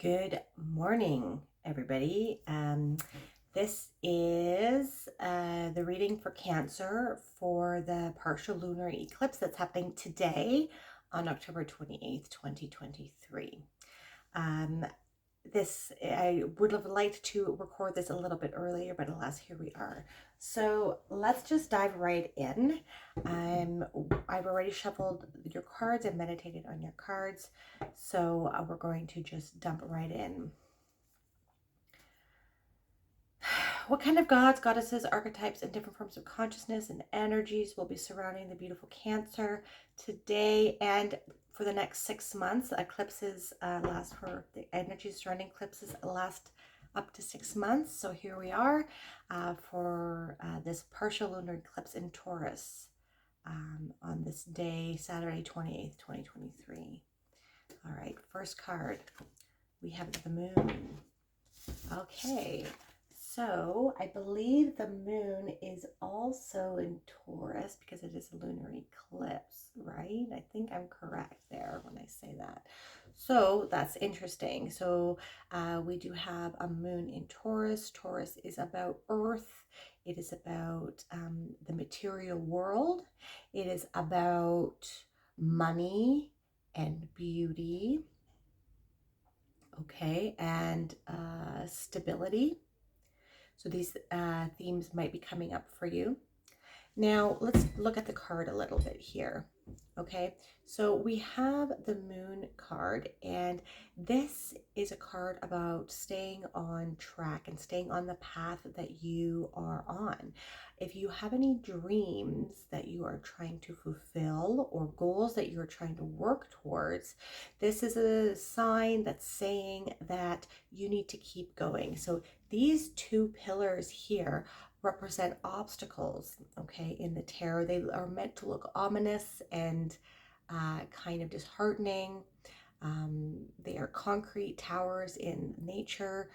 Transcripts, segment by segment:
Good morning, everybody. This is the reading for Cancer for the partial lunar eclipse that's happening today on October 28th, 2023. Um, I would have liked to record this a little bit earlier, but alas, here we are. So let's just dive right in. I've already shuffled your cards and meditated on your cards, so we're going to just dump right in. What kind of gods, goddesses, archetypes, and different forms of consciousness and energies will be surrounding the beautiful Cancer today and for the next 6 months? Eclipses last for the energies surrounding eclipses last up to 6 months. So here we are for this partial lunar eclipse in Taurus on this day, Saturday, 28th, 2023. All right, first card, we have the moon. Okay. So I believe the moon is also in Taurus because it is a lunar eclipse, right? I think I'm correct there when I say that. So that's interesting. So we do have a moon in Taurus. Taurus is about Earth. It is about the material world. It is about money and beauty, okay, and stability. So these themes might be coming up for you. Now, let's look at the card a little bit here. Okay, so we have the moon card, and this is a card about staying on track and staying on the path that you are on. If you have any dreams that you are trying to fulfill or goals that you're trying to work towards, this is a sign that's saying that you need to keep going. So these two pillars here represent obstacles, okay, in the tarot. They are meant to look ominous and kind of disheartening. They are concrete towers in nature,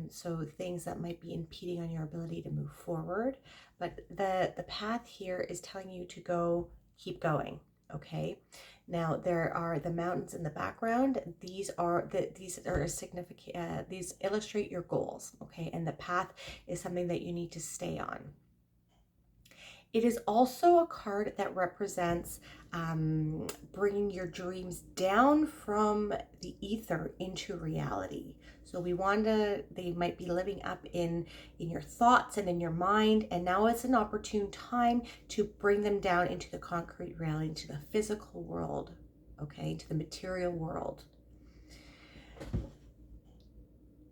so things that might be impeding on your ability to move forward. But the path here is telling you to go, keep going, okay? Now there are the mountains in the background. These are significant. These illustrate your goals, okay? And the path is something that you need to stay on. It is also a card that represents bringing your dreams down from the ether into reality. So they might be living up in your thoughts and in your mind, and now it's an opportune time to bring them down into the concrete reality, into the physical world, okay, into the material world.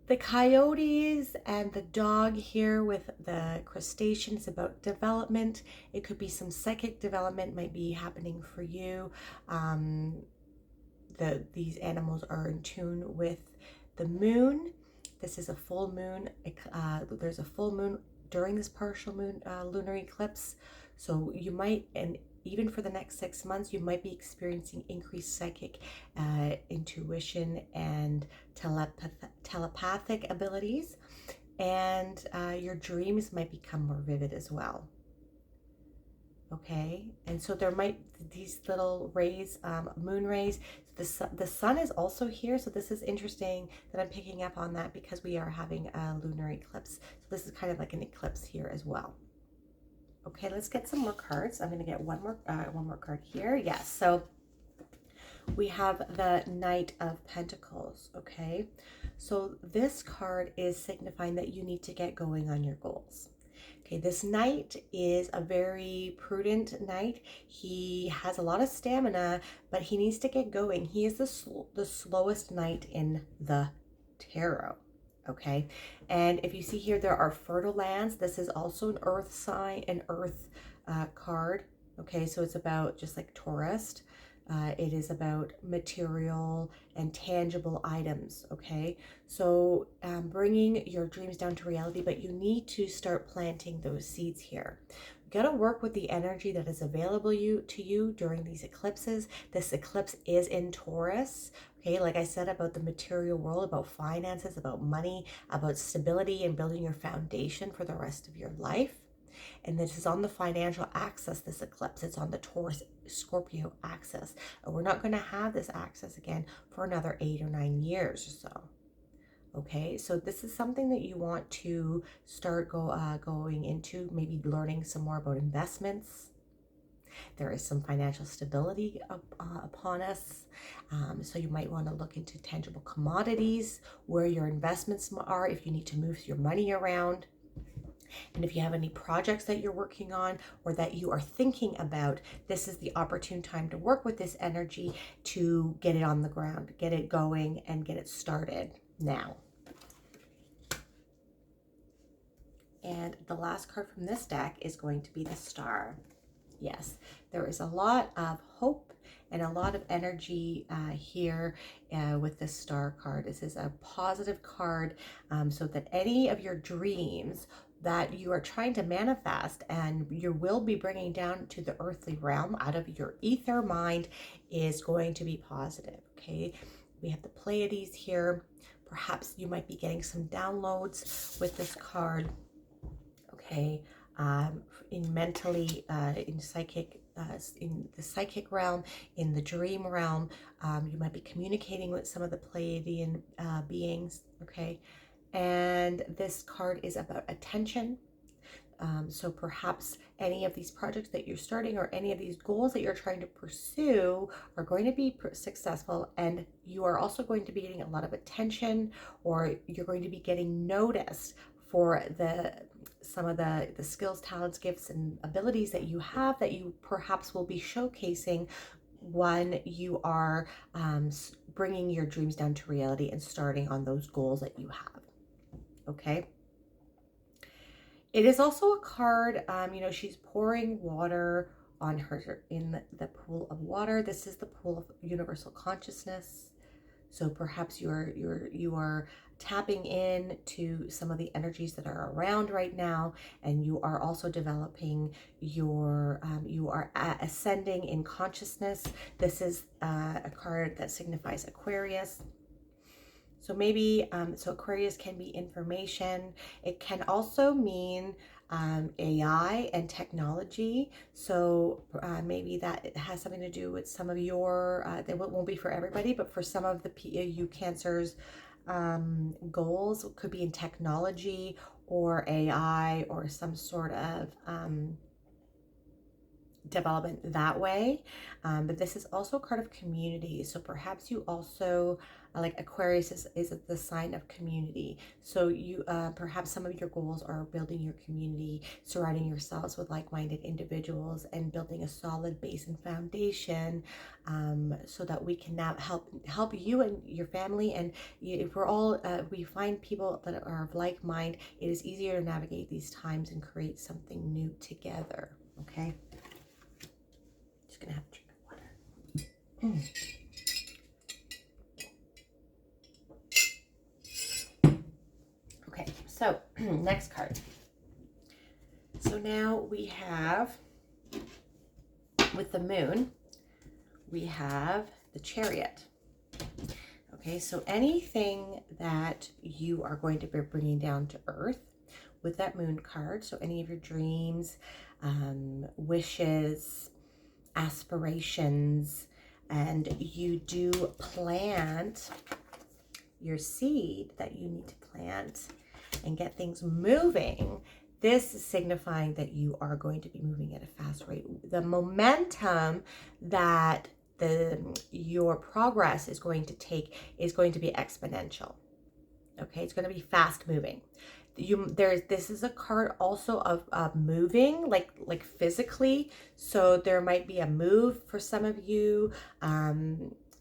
The coyotes and the dog here with the crustacean is about development. It could be some psychic development might be happening for you. These animals are in tune with the moon. This is a full moon. There's a full moon during this partial moon lunar eclipse. So you might, and even for the next 6 months, you might be experiencing increased psychic intuition and telepathic abilities, and your dreams might become more vivid as well. Okay, and so there might these little rays, moon rays. The sun is also here, so this is interesting that I'm picking up on that because we are having a lunar eclipse. So this is kind of like an eclipse here as well. Okay, let's get some more cards. I'm going to get one more card here. Yes, so we have the Knight of Pentacles, okay? So this card is signifying that you need to get going on your goals. Okay, this knight is a very prudent knight. He has a lot of stamina, but he needs to get going. He is the slowest knight in the tarot. Okay, and if you see here, there are fertile lands. This is also an earth sign, an earth card. Okay, so it's about just like Taurus. It is about material and tangible items, okay? So bringing your dreams down to reality, but you need to start planting those seeds here. You got to work with the energy that is available to you during these eclipses. This eclipse is in Taurus, okay? Like I said, about the material world, about finances, about money, about stability and building your foundation for the rest of your life. And this is on the financial axis, this eclipse. It's on the Taurus Scorpio axis. And we're not going to have this axis again for another 8 or 9 years or so. Okay, so this is something that you want to start going into, maybe learning some more about investments. There is some financial stability upon us. So you might want to look into tangible commodities, where your investments are, if you need to move your money around. And if you have any projects that you're working on or that you are thinking about, this is the opportune time to work with this energy to get it on the ground, get it going, and get it started now. And the last card from this deck is going to be the Star. Yes, there is a lot of hope and a lot of energy here with the Star card. This is a positive card, so that any of your dreams that you are trying to manifest and you will be bringing down to the earthly realm out of your ether mind is going to be positive. Okay, we have the Pleiades here. Perhaps you might be getting some downloads with this card. Okay, in mentally, in psychic, in the psychic realm, in the dream realm, you might be communicating with some of the Pleiadian beings. Okay, and this card is about attention. So perhaps any of these projects that you're starting or any of these goals that you're trying to pursue are going to be successful, and you are also going to be getting a lot of attention, or you're going to be getting noticed for some of the skills, talents, gifts, and abilities that you have that you perhaps will be showcasing when you are bringing your dreams down to reality and starting on those goals that you have. Okay. It is also a card, she's pouring water on her in the pool of water. This is the pool of universal consciousness. So perhaps you are tapping in to some of the energies that are around right now, and you are also developing you are ascending in consciousness. This is a card that signifies Aquarius. So maybe, so Aquarius can be information. It can also mean AI and technology. So maybe that has something to do with some of your, that won't be for everybody, but for some of the you Cancers, goals could be in technology or AI or some sort of development that way. But this is also a card of community. So perhaps you also, like Aquarius is the sign of community. So you perhaps some of your goals are building your community, surrounding yourselves with like-minded individuals, and building a solid base and foundation, so that we can now help you and your family. And if we're all we find people that are of like mind, it is easier to navigate these times and create something new together. Okay. Just gonna have to drink water. Okay, so next card. So now we have, with the moon, we have the Chariot. Okay, so anything that you are going to be bringing down to earth with that moon card, so any of your dreams, wishes, aspirations, and you do plant your seed that you need to plant and get things moving. This is signifying that you are going to be moving at a fast rate. The momentum that your progress is going to take is going to be exponential. Okay, it's going to be fast moving. This is a card also of moving, like physically. So there might be a move for some of you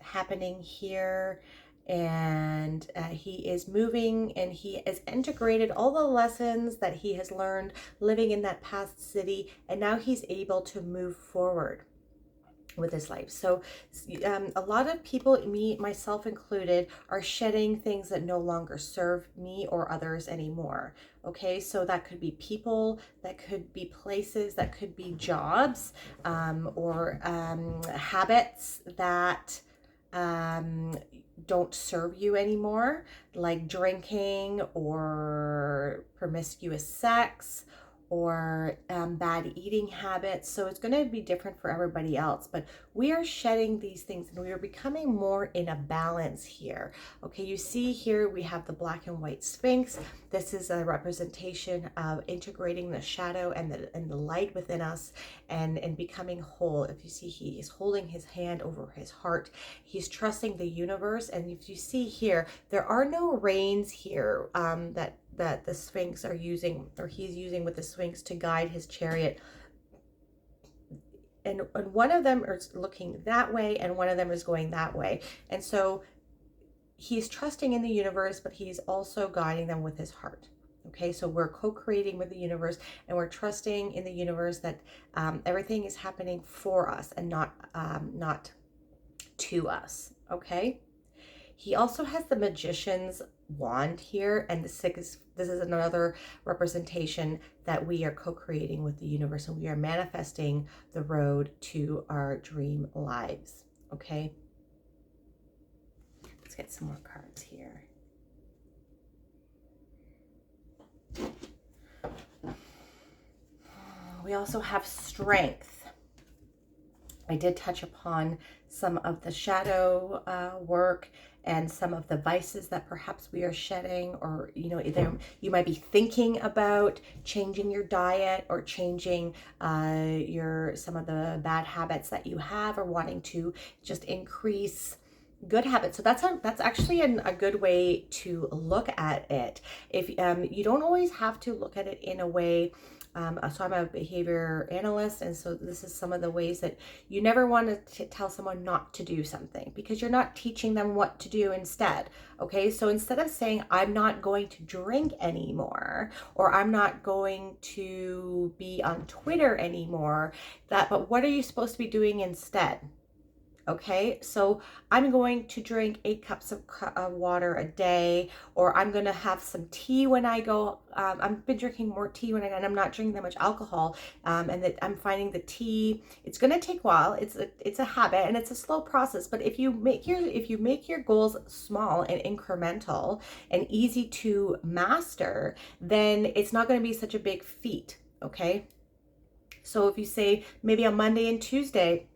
happening here, and he is moving, and he has integrated all the lessons that he has learned living in that past city, and now he's able to move forward with his life. So a lot of people, me, myself included, are shedding things that no longer serve me or others anymore. Okay, so that could be people, that could be places, that could be jobs, or habits that don't serve you anymore, like drinking or promiscuous sex, or bad eating habits. So it's going to be different for everybody else, but we are shedding these things and we are becoming more in a balance here. Okay, you see here we have the black and white Sphinx. This is a representation of integrating the shadow and the light within us and becoming whole. If you see, he is holding his hand over his heart. He's trusting the universe. And if you see here, there are no reins here that the Sphinx are using, or he's using with the Sphinx to guide his chariot. And one of them is looking that way and one of them is going that way. And so he's trusting in the universe, but he's also guiding them with his heart. Okay, so we're co-creating with the universe and we're trusting in the universe that everything is happening for us and not to us. Okay. He also has the magician's wand here, and this is another representation that we are co-creating with the universe and we are manifesting the road to our dream lives. Okay, let's get some more cards here. We also have strength. I did touch upon some of the shadow work and some of the vices that perhaps we are shedding, or either you might be thinking about changing your diet or changing some of the bad habits that you have, or wanting to just increase good habits. So that's actually a good way to look at it. If you don't always have to look at it in a way. So I'm a behavior analyst, and so this is some of the ways that you never want to tell someone not to do something, because you're not teaching them what to do instead. Okay, so instead of saying I'm not going to drink anymore, or I'm not going to be on Twitter anymore, but what are you supposed to be doing instead? Okay, so I'm going to drink 8 cups of water a day, or I'm going to have some tea when I go. I've been drinking more tea and I'm not drinking that much alcohol, and that I'm finding the tea. It's going to take a while. It's a habit and it's a slow process. But if you make your goals small and incremental and easy to master, then it's not going to be such a big feat. Okay, so if you say maybe on Monday and Tuesday,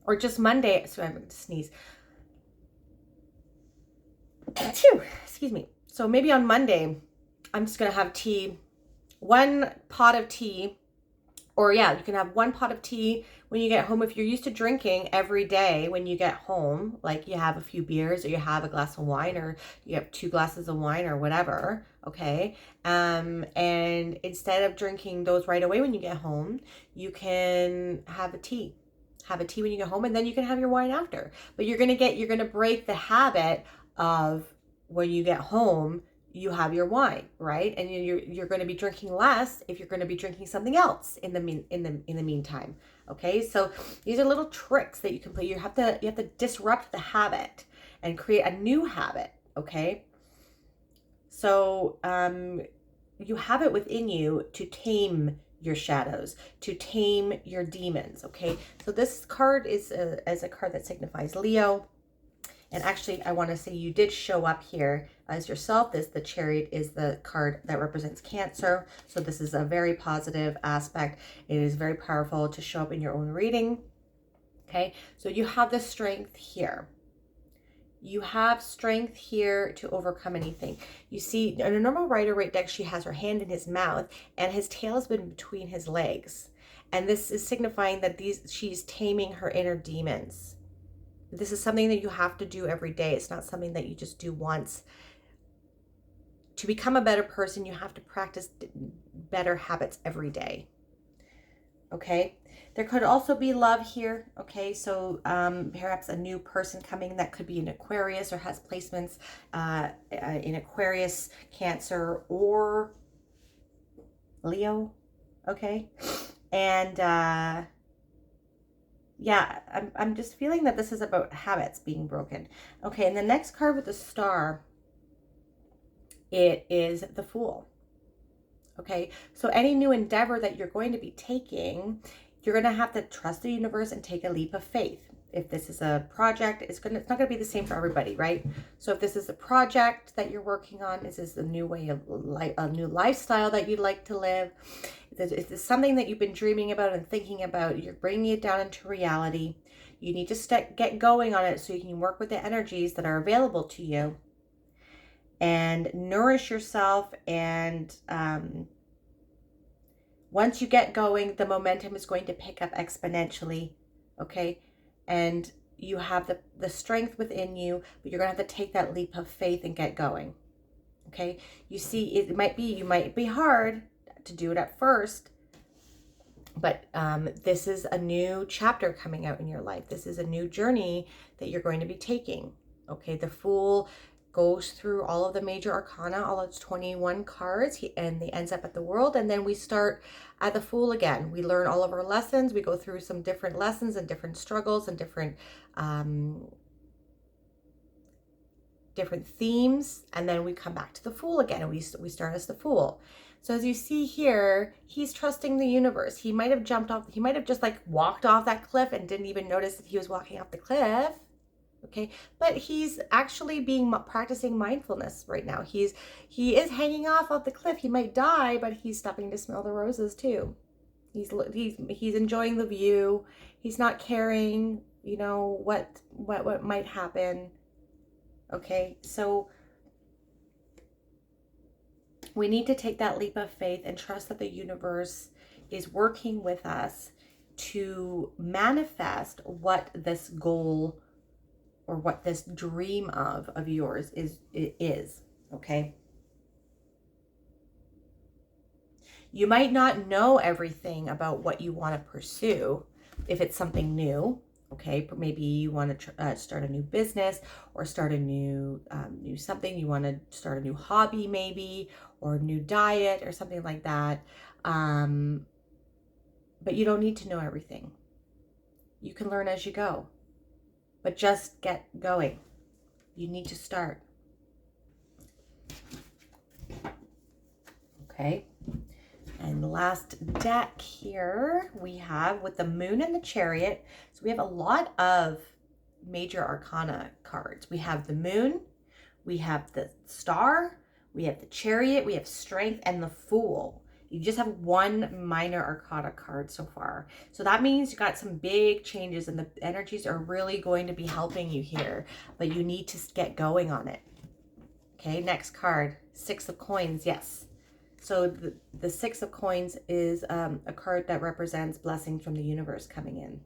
or just Monday, so I'm going to sneeze. Excuse me. So maybe on Monday, I'm just going to have tea, 1 pot of tea, or yeah, you can have 1 pot of tea when you get home. If you're used to drinking every day when you get home, like you have a few beers, or you have a glass of wine, or you have 2 glasses of wine or whatever. Okay. And instead of drinking those right away when you get home, you can have a tea. Have a tea when you get home, and then you can have your wine after. But you're going to break the habit of when you get home, you have your wine, right? And you're going to be drinking less if you're going to be drinking something else in the meantime. Okay? So these are little tricks that you can play. You have to disrupt the habit and create a new habit, okay? So you have it within you to tame your shadows, to tame your demons. Okay, so this card is a card that signifies Leo, and actually I want to say you did show up here as yourself. The Chariot is the card that represents Cancer, so this is a very positive aspect. It is very powerful to show up in your own reading. Okay, so you have the strength here. You have strength here to overcome anything. You see, in a normal Rider-Waite deck, she has her hand in his mouth and his tail has been between his legs. And this is signifying that she's taming her inner demons. This is something that you have to do every day. It's not something that you just do once. To become a better person, you have to practice better habits every day. Okay, there could also be love here. Okay, so perhaps a new person coming that could be an Aquarius or has placements in Aquarius, Cancer, or Leo. Okay, and yeah, I'm just feeling that this is about habits being broken. Okay, and the next card with the star, it is the Fool. Okay, so any new endeavor that you're going to be taking, you're going to have to trust the universe and take a leap of faith. if this is a project, it's not going to be the same for everybody, right? So if this is a project that you're working on, is this a new way of a new lifestyle that you'd like to live? If it's something that you've been dreaming about and thinking about, you're bringing it down into reality. You need to get going on it so you can work with the energies that are available to you and nourish yourself. And once you get going, the momentum is going to pick up exponentially, okay? And you have the strength within you, but you're going to have to take that leap of faith and get going, okay? You see, you might be hard to do it at first, but this is a new chapter coming out in your life. This is a new journey that you're going to be taking, okay? The Fool goes through all of the major arcana, all its 21 cards, and he ends up at the World, and then we start at the Fool again. We learn all of our lessons. We go through some different lessons and different struggles and different themes, and then we come back to the Fool again, and we start as the Fool. So as you see here, he's trusting the universe. He might have jumped off, he might have just like walked off that cliff and didn't even notice that he was walking off the cliff. Okay, but he's actually practicing mindfulness right now. He is hanging off the cliff. He might die, but he's stopping to smell the roses too. He's enjoying the view. He's not caring, you know, what might happen. Okay, so we need to take that leap of faith and trust that the universe is working with us to manifest what this goal or what this dream of yours is, okay? You might not know everything about what you want to pursue if it's something new, okay? Maybe you want to start a new business or start a new something. You want to start a new hobby maybe, or a new diet or something like that. But you don't need to know everything. You can learn as you go. But just get going. You need to start. Okay. And the last deck here we have with the Moon and the Chariot. So we have a lot of major arcana cards. We have the Moon, we have the Star, we have the Chariot, we have Strength, and the Fool. You just have one minor arcana card so far. So that means you got some big changes and the energies are really going to be helping you here, but you need to get going on it. Okay, next card, Six of Coins, yes. So the Six of Coins is a card that represents blessings from the universe coming in.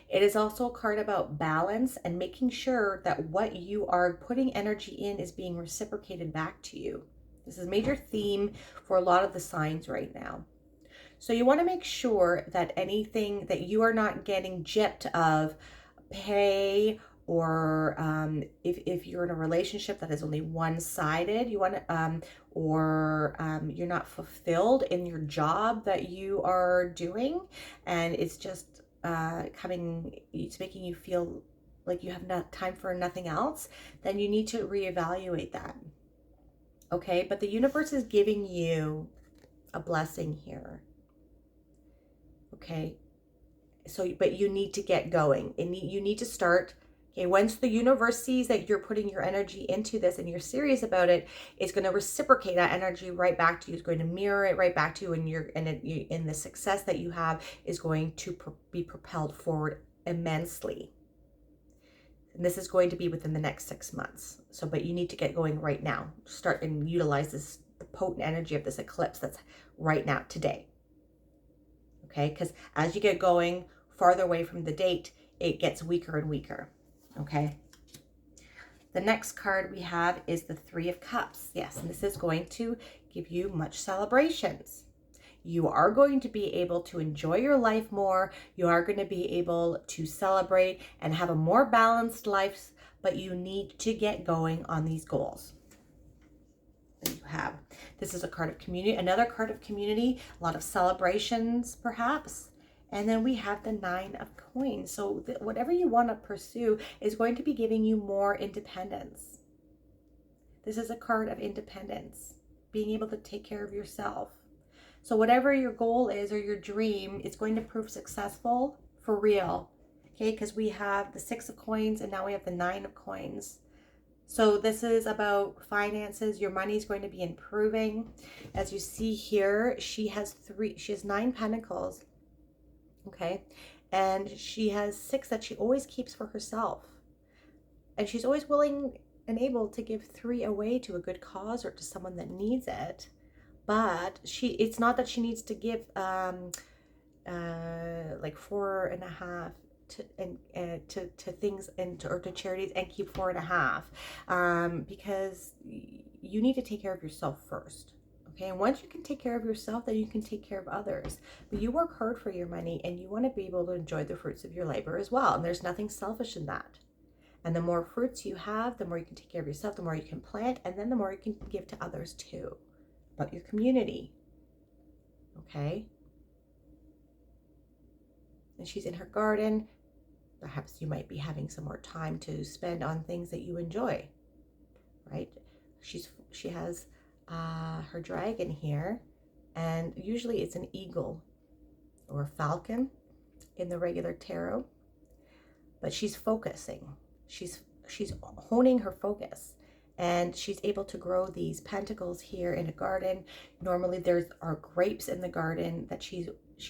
It is also a card about balance and making sure that what you are putting energy in is being reciprocated back to you. This is a major theme for a lot of the signs right now. So you want to make sure that anything that you are not getting gypped of pay, or if you're in a relationship that is only one-sided, you want to, you're not fulfilled in your job that you are doing, and it's just it's making you feel like you have not time for nothing else, then you need to reevaluate that. Okay, but the universe is giving you a blessing here. Okay, so, but you need to get going and you need to start. Okay, once the universe sees that you're putting your energy into this and you're serious about it, it's going to reciprocate that energy right back to you. It's going to mirror it right back to you, and the success that you have is going to be propelled forward immensely. And this is going to be within the next 6 months. So, but you need to get going right now. Start and utilize the potent energy of this eclipse that's right now, today. Okay, because as you get going farther away from the date, it gets weaker and weaker. Okay. The next card we have is the Three of Cups. Yes, and this is going to give you much celebrations. You are going to be able to enjoy your life more. You are going to be able to celebrate and have a more balanced life, but you need to get going on these goals that you have. This is a card of community, another card of community, a lot of celebrations perhaps. And then we have the Nine of Coins. So whatever you want to pursue is going to be giving you more independence. This is a card of independence, being able to take care of yourself. So whatever your goal is or your dream, it's going to prove successful for real. Okay, because we have the 6 of coins and now we have the 9 of coins. So this is about finances. Your money is going to be improving. As you see here, she has 9 pentacles. Okay. And she has 6 that she always keeps for herself. And she's always willing and able to give 3 away to a good cause or to someone that needs it. But it's not that she needs to give like 4.5 to things or to charities and keep 4.5 because you need to take care of yourself first. Okay, and once you can take care of yourself, then you can take care of others. But you work hard for your money and you want to be able to enjoy the fruits of your labor as well. And there's nothing selfish in that. And the more fruits you have, the more you can take care of yourself, the more you can plant, and then the more you can give to others too, about your community. Okay? And she's in her garden. Perhaps you might be having some more time to spend on things that you enjoy, right? She has her dragon here, and usually it's an eagle or a falcon in the regular tarot, but she's focusing. She's honing her focus, and she's able to grow these pentacles here in a garden. Normally there are grapes in the garden that she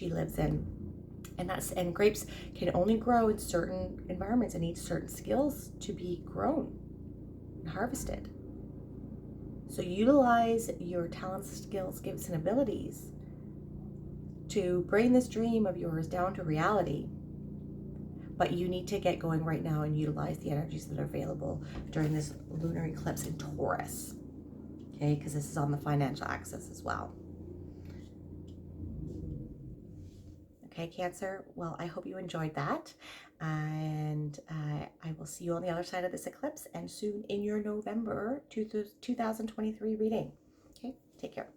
lives in. And grapes can only grow in certain environments and need certain skills to be grown and harvested. So utilize your talents, skills, gifts, and abilities to bring this dream of yours down to reality. But you need to get going right now and utilize the energies that are available during this lunar eclipse in Taurus. Okay, because this is on the financial axis as well. Okay, Cancer, well, I hope you enjoyed that. And I will see you on the other side of this eclipse and soon in your November 2023 reading. Okay, take care.